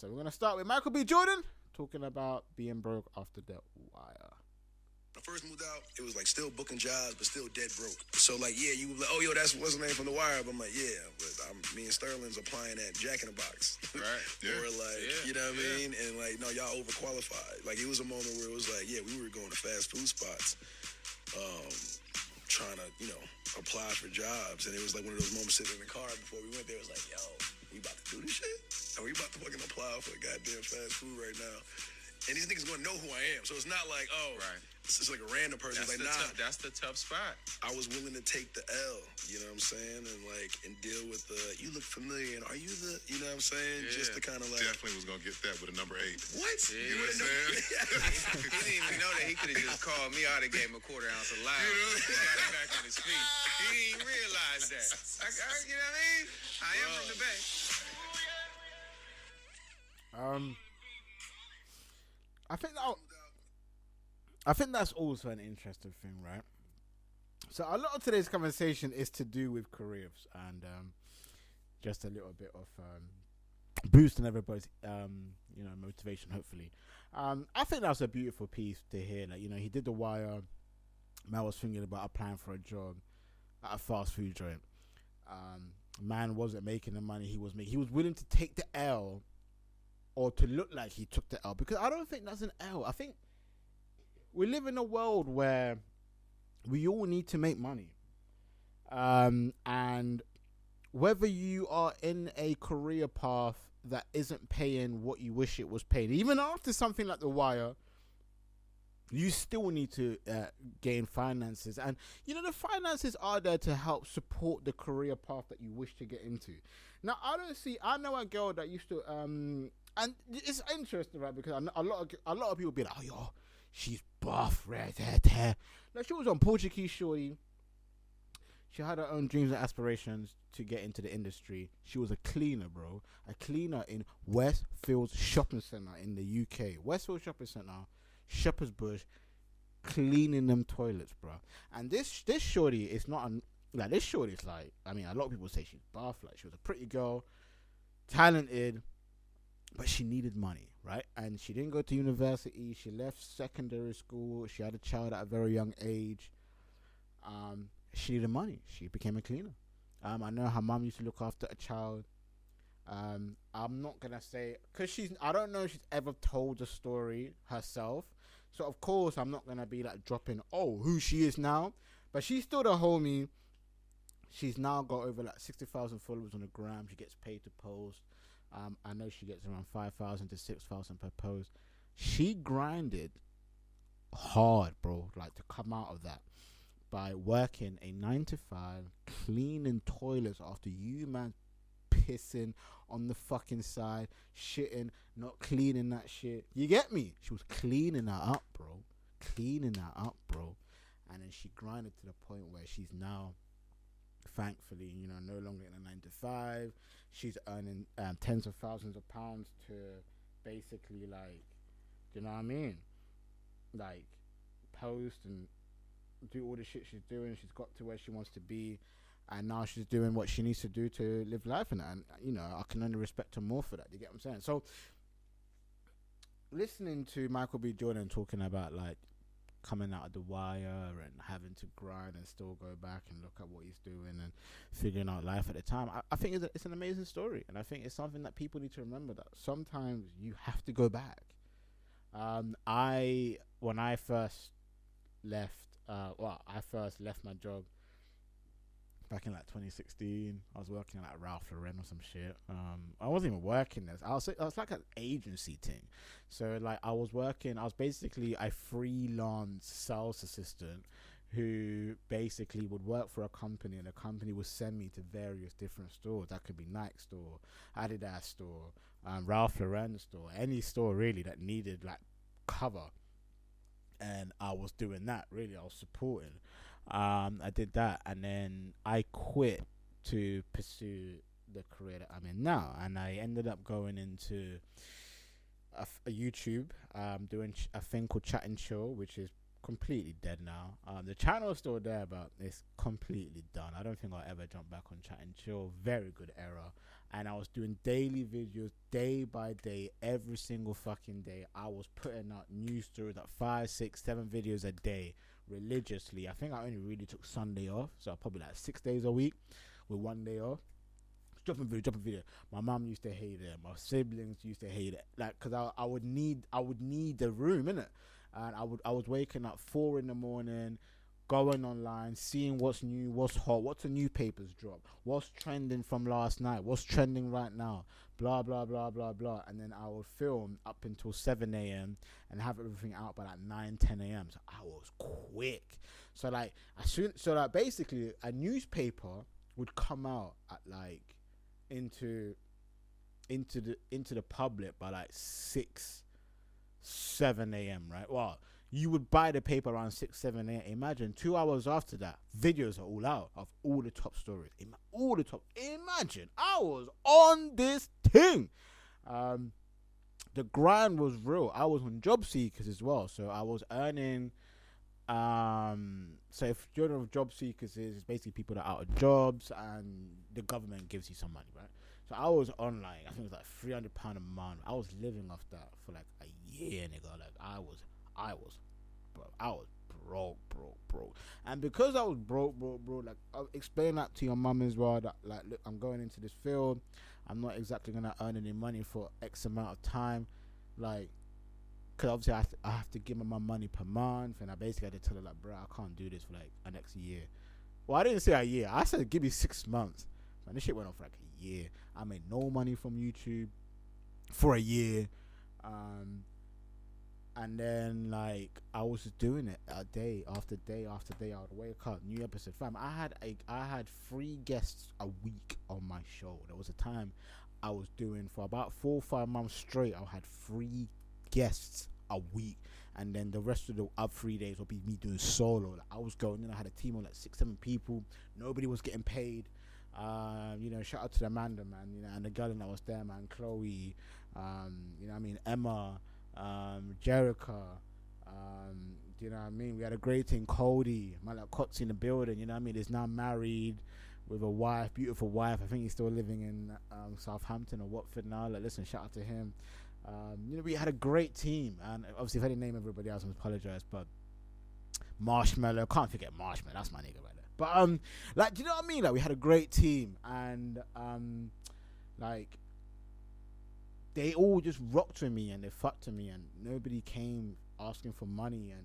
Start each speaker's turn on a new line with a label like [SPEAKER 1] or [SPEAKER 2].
[SPEAKER 1] So we're gonna start with Michael B. Jordan talking about being broke after The Wire.
[SPEAKER 2] When I first moved out, it was like still booking jobs, but still dead broke. So like, yeah, you were like, oh, yo, that's what's the name from The Wire. But I'm like, yeah, but me and Sterling's applying at Jack in the Box.
[SPEAKER 3] Right.
[SPEAKER 2] Yeah. Or like, you know what I mean? And like, no, y'all overqualified. Like, it was a moment where it was like, yeah, we were going to fast food spots, trying to, apply for jobs. And it was like one of those moments sitting in the car before we went there. It was like, yo, we about to do this shit? Are we about to fucking apply for goddamn fast food right now? And these niggas gonna know who I am. So it's not like, it's just like a random person.
[SPEAKER 3] That's
[SPEAKER 2] like, nah.
[SPEAKER 3] That's the tough spot.
[SPEAKER 2] I was willing to take the L, you know what I'm saying? And deal with the, you look familiar, and are you the, you know what I'm saying?
[SPEAKER 3] Yeah.
[SPEAKER 2] Just to kind of like.
[SPEAKER 4] Definitely was gonna get that with a number 8.
[SPEAKER 2] What?
[SPEAKER 3] Yeah,
[SPEAKER 4] You know what I'm saying?
[SPEAKER 3] He didn't even know that he could have just called me out and gave him a quarter ounce of loud. He got him back on his feet. He didn't even realize that. You know what I mean? I am from the Bay.
[SPEAKER 1] I think that's also an interesting thing, right? So a lot of today's conversation is to do with careers and just a little bit of boosting everybody's motivation. Hopefully, I think that's a beautiful piece to hear. Like, he did The Wire. Man was thinking about applying for a job at a fast food joint. Man wasn't making the money he was making. He was willing to take the L, or to look like he took the L, because I don't think that's an L. I think we live in a world where we all need to make money. And whether you are in a career path that isn't paying what you wish it was paying, even after something like The Wire, you still need to gain finances. And, the finances are there to help support the career path that you wish to get into. Now, I know a girl that used to, and it's interesting, right? Because a lot of people be like, oh, yo, she's buff, red hair. Like, she was on Portuguese Shorty. She had her own dreams and aspirations to get into the industry. She was a cleaner, bro. A cleaner in Westfield Shopping Centre in the UK. Westfield Shopping Centre, Shepherd's Bush, cleaning them toilets, bro. And this shorty is not this shorty is like, a lot of people say she's buff. Like, she was a pretty girl, talented, but she needed money, right? And she didn't go to university. She left secondary school. She had a child at a very young age. She needed money. She became a cleaner. I know her mom used to look after a child. I'm not gonna say, because I don't know if she's ever told the story herself. So of course I'm not gonna be like dropping who she is now. But she's still the homie. She's now got over like 60,000 followers on the gram. She gets paid to post. I know she gets around 5,000 to 6,000 per post. She grinded hard, bro, like to come out of that by working a 9 to 5, cleaning toilets after you, man, pissing on the fucking side, shitting, not cleaning that shit. You get me? She was cleaning that up, bro. And then she grinded to the point where she's now, thankfully, no longer in a 9 to 5. She's earning tens of thousands of pounds to basically, like, do you know what I mean? Like, post and do all the shit she's doing. She's got to where she wants to be, and now she's doing what she needs to do to live life. And I can only respect her more for that. You get what I'm saying? So, listening to Michael B. Jordan talking about, like, coming out of The Wire and having to grind and still go back and look at what he's doing and figuring out life at the time, I think it's an amazing story. And I think it's something that people need to remember, that sometimes you have to go back. When I first left, I first left my job back in like 2016. I was working at like Ralph Lauren or some shit. I wasn't even working there. I was like an agency thing. So like I was basically a freelance sales assistant who basically would work for a company, and the company would send me to various different stores. That could be Nike store, Adidas store, Ralph Lauren store, any store really that needed like cover. And I was doing that, really. I was supporting. I did that, and then I quit to pursue the career that I'm in now. And I ended up going into a YouTube, doing a thing called Chat and Chill, which is completely dead now. The channel is still there, but it's completely done. I don't think I'll ever jump back on Chat and Chill. Very good era. and I was doing daily videos, day by day, every single fucking day. I was putting out news stories, like 5, 6, 7 videos a day, religiously. I think I only really took Sunday off, so probably like 6 days a week with 1 day off. Dropping video. My mom used to hate it. My siblings used to hate it. Like, cause I would need the room, innit? And I was waking up 4 in the morning, going online, seeing what's new, what's hot, what's the new papers drop, what's trending from last night, what's trending right now, blah blah blah blah blah. And then I would film up until 7 a.m. and have everything out by like 9, 10 a.m. So I was quick. So like basically a newspaper would come out at like into the public by like 6, 7 a.m. right? Well, you would buy the paper around 6, 7 a.m. Imagine 2 hours after that, videos are all out of all the top stories. Imagine I was on this thing. The grind was real. I was on job seekers as well, so I was earning. So if you're of job seekers, is basically people that are out of jobs and the government gives you some money, right? So I was online. I think it was like £300 a month. I was living off that for like a year, nigga. Like I was broke. And because I was broke, like I'll explain that to your mum as well. That like, look, I'm going into this field. I'm not exactly gonna earn any money for X amount of time, like. Because obviously I have to give my mum money per month, and I basically had to tell her like, bro, I can't do this for like the next year. Well, I didn't say a year. I said give me 6 months. And this shit went on for like a year. I made no money from YouTube for a year, and then like I was just doing it day after day after day. I would wake up, new episode. Fam, I had 3 guests a week on my show. There was a time I was doing for about 4 or 5 months straight. I had 3 guests a week, and then the rest of the up 3 days will be me doing solo. Like, I was going in, I had a team of like 6, 7 people. Nobody was getting paid. Shout out to Amanda, man, and the girl that was there, man, Chloe, Emma, Jerica, we had a great team. Cody, my like Cots in the building, is now married with a wife, beautiful wife. I think he's still living in Southampton or Watford now. Like, listen, shout out to him. We had a great team, and obviously if I didn't name everybody else, I apologize, but Marshmallow, can't forget Marshmallow, that's my nigga right there. But do you know what I mean? Like, we had a great team, and like they all just rocked with me and they fucked with me, and nobody came asking for money, and